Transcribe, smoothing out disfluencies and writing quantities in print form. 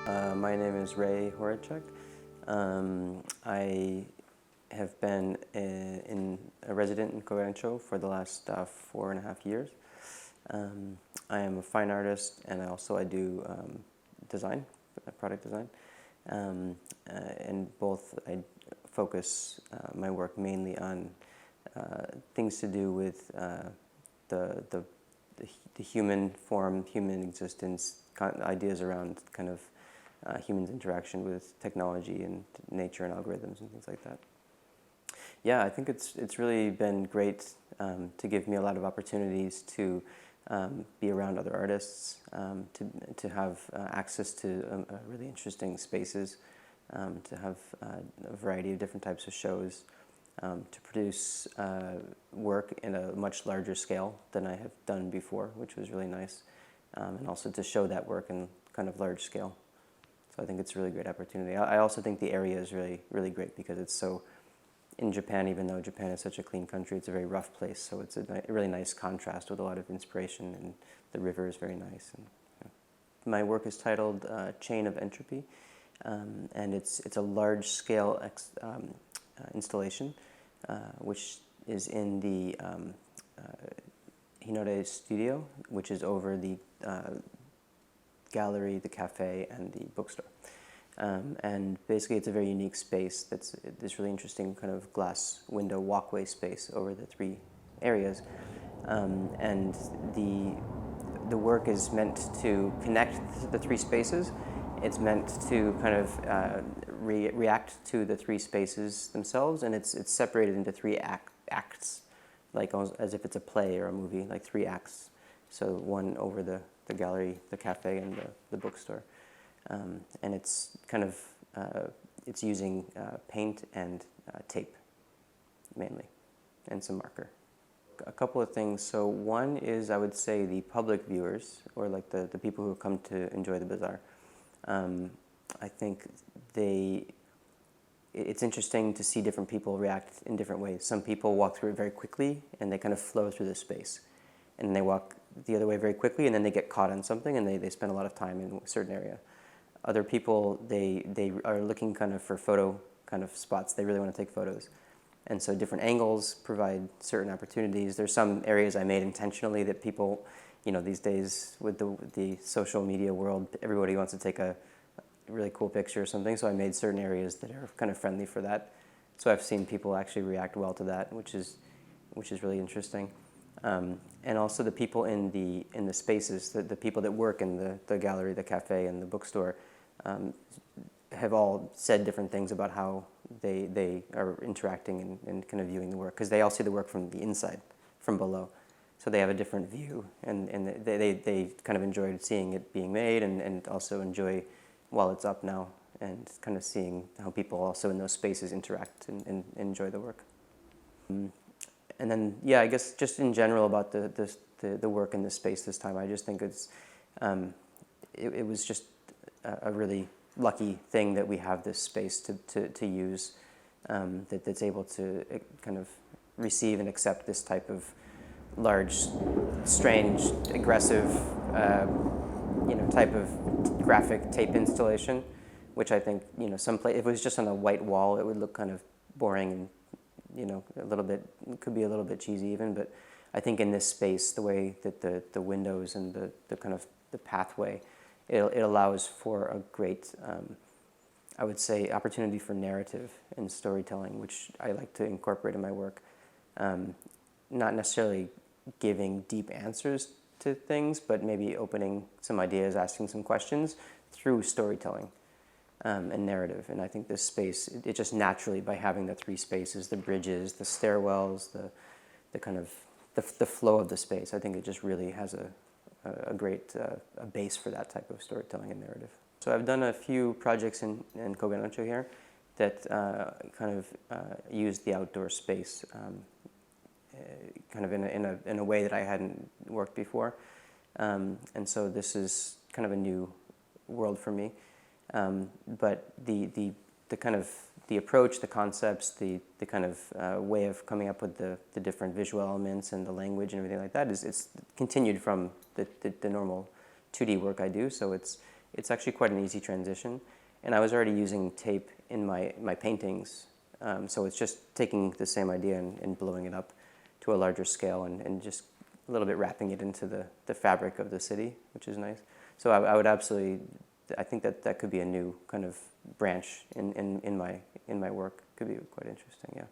My name is Ray Horacek. I have been a resident in Koganecho for the last 4.5 years. I am a fine artist, and I do design, product design. And both I focus my work mainly on things to do with the human form, human existence, ideas around kind of humans' interaction with technology and nature and algorithms and things like that. Yeah, I think it's really been great to give me a lot of opportunities to be around other artists, to have access to really interesting spaces, to have a variety of different types of shows, to produce work in a much larger scale than I have done before, which was really nice, and also to show that work in kind of large scale. So I think it's a really great opportunity. I also think the area is really, really great because it's so, in Japan, even though Japan is such a clean country, it's a very rough place, so it's a really nice contrast with a lot of inspiration, and the river is very nice. And, my work is titled Chain of Entropy, and it's a large-scale installation, which is in the Hinode studio, which is over the gallery, the cafe, and the bookstore. And basically it's a very unique space that's this really interesting kind of glass window walkway space over the three areas. And the work is meant to connect the three spaces. It's meant to kind of react to the three spaces themselves, and it's separated into three acts, like as if it's a play or a movie, like 3 acts. So one over the gallery, the cafe, and the bookstore. And it's kind of, it's using paint and tape, mainly, and some marker. A couple of things. So one is, I would say, the public viewers, or like the people who come to enjoy the bazaar. I think it's interesting to see different people react in different ways. Some people walk through it very quickly, and they kind of flow through the space. And they walk the other way very quickly, and then they get caught on something, and they spend a lot of time in a certain area. Other people, they are looking kind of for photo kind of spots. They really want to take photos. And so different angles provide certain opportunities. There's some areas I made intentionally that people, these days with the social media world, everybody wants to take a really cool picture or something. So I made certain areas that are kind of friendly for that. So I've seen people actually react well to that, which is really interesting. And also the people in the spaces, the people that work in the gallery, the cafe, and the bookstore, have all said different things about how they are interacting and kind of viewing the work, because they all see the work from the inside, from below. So they have a different view, and they kind of enjoyed seeing it being made, and also enjoy while it's up now, and kind of seeing how people also in those spaces interact and enjoy the work. And then, yeah, I guess just in general about the work in this space this time, I just think it was just a really lucky thing that we have this space to use, that's able to kind of receive and accept this type of large, strange, aggressive, type of graphic tape installation, which I think, if it was just on a white wall, it would look kind of boring and, a little bit, could be a little bit cheesy even, but I think in this space, the way that the windows and the kind of the pathway, it allows for a great, I would say, opportunity for narrative and storytelling, which I like to incorporate in my work. Not necessarily giving deep answers to things, but maybe opening some ideas, asking some questions through storytelling. And narrative, and I think this space, it just naturally, by having the three spaces, the bridges, the stairwells, the kind of the flow of the space, I think it just really has a great a base for that type of storytelling and narrative. So I've done a few projects in Koganecho here that kind of use the outdoor space kind of in a way that I hadn't worked before, and so this is kind of a new world for me. But the kind of the approach, the concepts, the kind of way of coming up with the different visual elements and the language and everything like that it's continued from the normal 2D work I do. So it's it's actually quite an easy transition. And I was already using tape in my paintings, so it's just taking the same idea and blowing it up to a larger scale and just a little bit wrapping it into the fabric of the city, which is nice. So I would absolutely, I think that could be a new kind of branch in my work. Could be quite interesting, yeah.